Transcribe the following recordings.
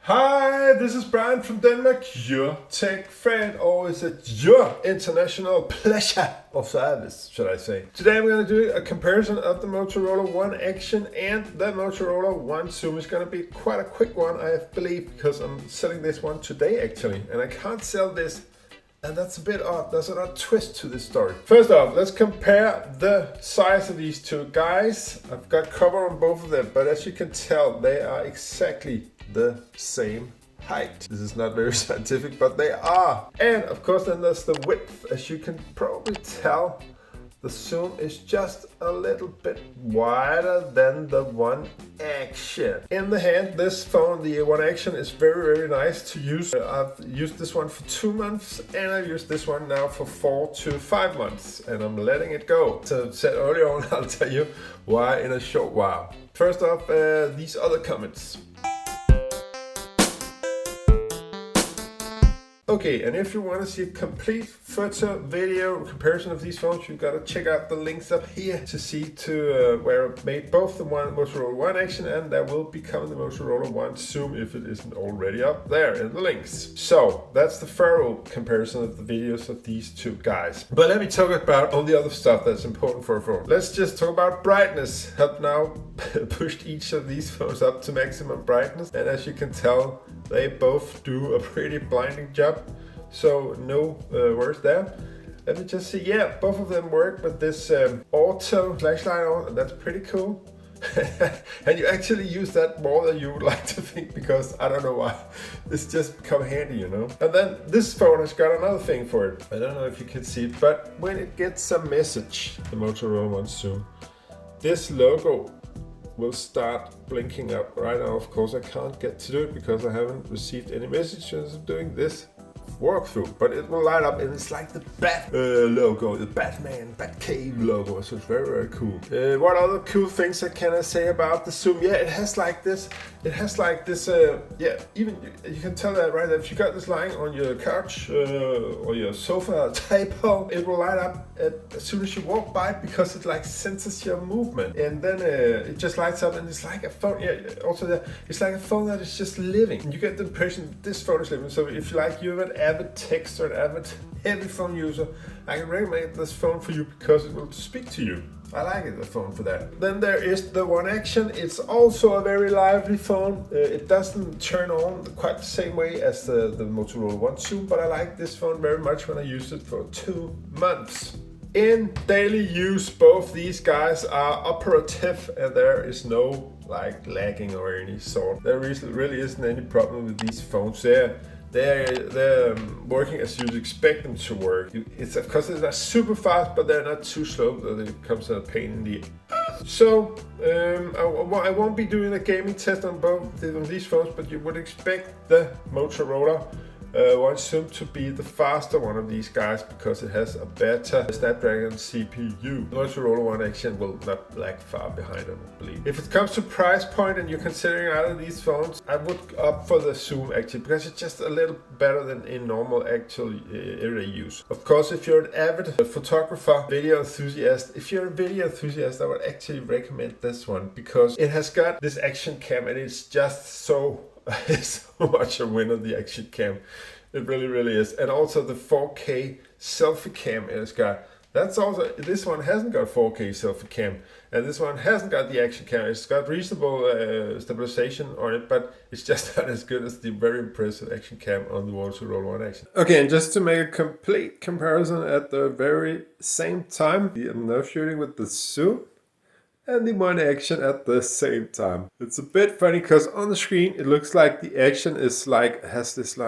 Hi, this is Brian from Denmark, your tech friend, or is it your international pleasure of service, should I say. Today I'm going to do a comparison of the Motorola One Action and the Motorola One Zoom. It's going to be quite a quick one, I believe, because I'm selling this one today actually, and I can't sell this. And that's a bit odd. There's an odd twist to this story. First off, let's compare the size of these two guys. I've got cover on both of them, but as you can tell, they are exactly the same height. This is not very scientific, but they are. And of course, then there's the width. As you can probably tell, the Zoom is just a little bit wider than the One Action. In the hand, this phone, the One Action, is very, very nice to use. I've used this one for 2 months, and I've used this one now for 4 to 5 months, and I'm letting it go. So said earlier on, I'll tell you why in a short while. First off, these other comments. Okay, and if you want to see a complete photo video comparison of these phones, you've got to check out the links up here to see where I made both the Motorola One Action and that will become the Motorola One Zoom if it isn't already up there in the links. So that's the thorough comparison of the videos of these two guys. But let me talk about all the other stuff that's important for a phone. Let's just talk about brightness. I've now pushed each of these phones up to maximum brightness, and as you can tell, they both do a pretty blinding job. So no worries there. Let me just see, yeah, both of them work with this auto flashlight on, and that's pretty cool. And you actually use that more than you would like to think, because I don't know why. It's just come handy, you know. And then this phone has got another thing for it. I don't know if you can see it, but when it gets a message, the Motorola One Zoom, this logo will start blinking up. Right now, of course, I can't get to do it because I haven't received any messages of doing this walkthrough, but it will light up, and it's like the Bat logo, the Batcave logo, so it's very, very cool. What other cool things can I say about the Zoom? Yeah, it has like this, yeah, even you can tell that right, if you got this lying on your couch or your sofa typo, it will light up as soon as you walk by, because it like senses your movement, and then it just lights up, and it's like a phone. Yeah, also it's like a phone that is just living, and you get the impression that this phone is living. So if you're an avid texter, an avid heavy phone user, I can recommend this phone for you because it will speak to you. I like it, the phone for that. Then there is the One Action. It's also a very lively phone. It doesn't turn on quite the same way as the Motorola One Zoom, but I like this phone very much when I used it for 2 months. In daily use, both these guys are operative, and there is no like lagging or any sort. There really isn't any problem with these phones. They're working as you'd expect them to work. It's of course they're not super fast, but they're not too slow that it becomes a pain in the ass. So I won't be doing a gaming test on both of these phones, but you would expect the Motorola One Zoom to be the faster one of these guys, because it has a better Snapdragon CPU. The Motorola One Action will not lag far behind, I believe. If it comes to price point and you're considering either of these phones, I would opt for the Zoom actually, because it's just a little better than in normal actual everyday use. Of course, if you're an avid photographer, video enthusiast, I would actually recommend this one, because it has got this action cam, and it's just so much a winner, the action cam. It really, really is. And also the 4K selfie cam it has got. That's also, this one hasn't got 4K selfie cam, and this one hasn't got the action cam. It's got reasonable stabilization on it, but it's just not as good as the very impressive action cam on the Motorola One Action. Okay, and just to make a complete comparison at the very same time, I'm now shooting with the Zoom and the One Action at the same time. It's a bit funny because on the screen it looks like the Action is has this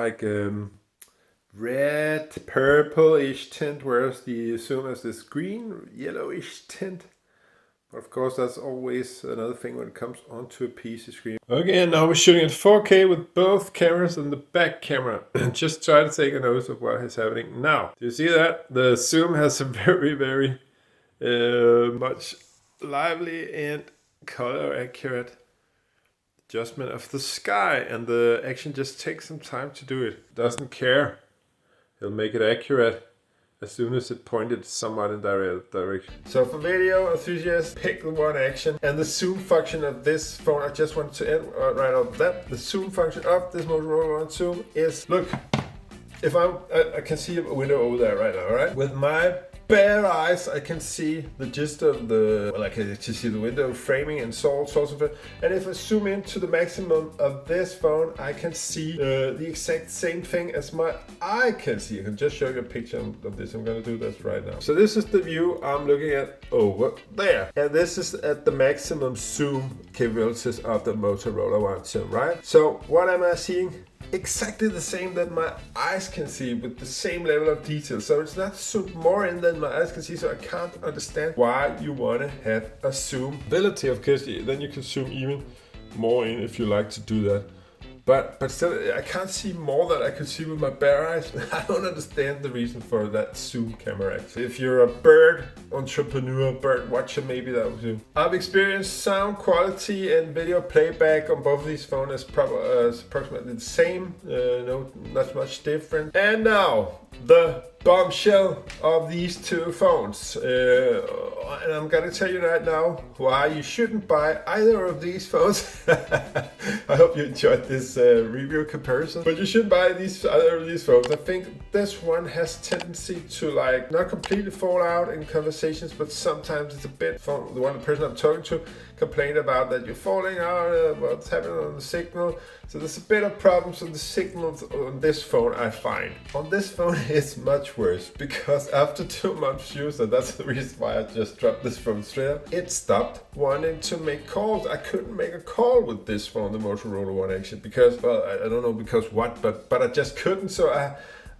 red purplish tint, whereas the Zoom has this green yellowish tint. But of course that's always another thing when it comes onto a PC screen. Okay, and now we're shooting at 4K with both cameras and the back camera. Just try to take a notice of what is happening now. Do you see that? The Zoom has a very, very much lively and color accurate adjustment of the sky, and the Action just takes some time to do it. Doesn't care. He'll make it accurate as soon as it pointed somewhat in direct direction. So for video enthusiasts, pick the One Action, and the zoom function of this phone, I just want to end right off that. The zoom function of this Motorola One Zoom is, look, if I can see a window over there right now, right? With my bare eyes, I can see the gist of the, well, I can actually see the window framing and sorts of it. And if I zoom in to the maximum of this phone, I can see the exact same thing as my eye can see. I can just show you a picture of this. I'm gonna do this right now. So this is the view I'm looking at over there. And this is at the maximum zoom capabilities of the Motorola One Zoom, right? So what am I seeing? Exactly the same that my eyes can see with the same level of detail. So it's not zoomed more in than my eyes can see, so I can't understand why you want to have a zoom ability. Of course, then you can zoom even more in if you like to do that. But still, I can't see more than I could see with my bare eyes. I don't understand the reason for that zoom camera actually. If you're a bird entrepreneur, bird watcher, maybe that would do. I've experienced sound quality and video playback on both of these phones as approximately the same, no, not much different. And now, the bombshell of these two phones. And I'm gonna tell you right now why you shouldn't buy either of these phones. I hope you enjoyed this review comparison. But you shouldn't buy either of these phones. I think this one has tendency to like not completely fall out in conversations, but sometimes it's a bit. From the person I'm talking to complained about that you're falling out, what's happening on the signal. So there's a bit of problems on the signals on this phone, I find. On this phone it's much worse, because after 2 months use, and that's the reason why I just dropped this phone straight up, it stopped wanting to make calls. I couldn't make a call with this phone, the Motorola One Action, because, well, I don't know because what, but I just couldn't. So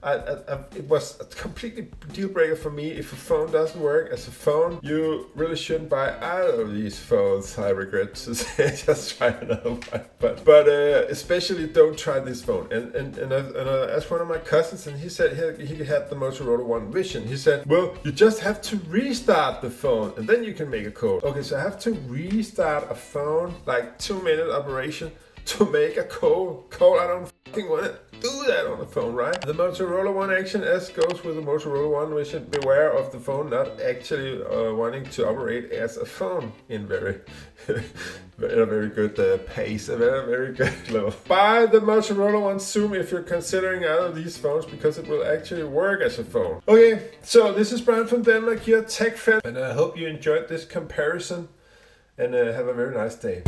it was a completely deal breaker for me. If a phone doesn't work as a phone, you really shouldn't buy either of these phones. I regret to say, just try another one. But especially don't try this phone. And I asked one of my cousins, and he said he had the Motorola One Vision. He said, well, you just have to restart the phone and then you can make a call. Okay, so I have to restart a phone, like 2-minute operation, to make a call. I don't fucking want to do that on the phone, right? The Motorola One Action S goes with the Motorola One Vision. Beware of the phone not actually wanting to operate as a phone in very good pace, a very good level. Buy the Motorola One Zoom if you're considering either of these phones, because it will actually work as a phone. Okay, so this is Brian from Denmark, your tech fan, and I hope you enjoyed this comparison, and have a very nice day.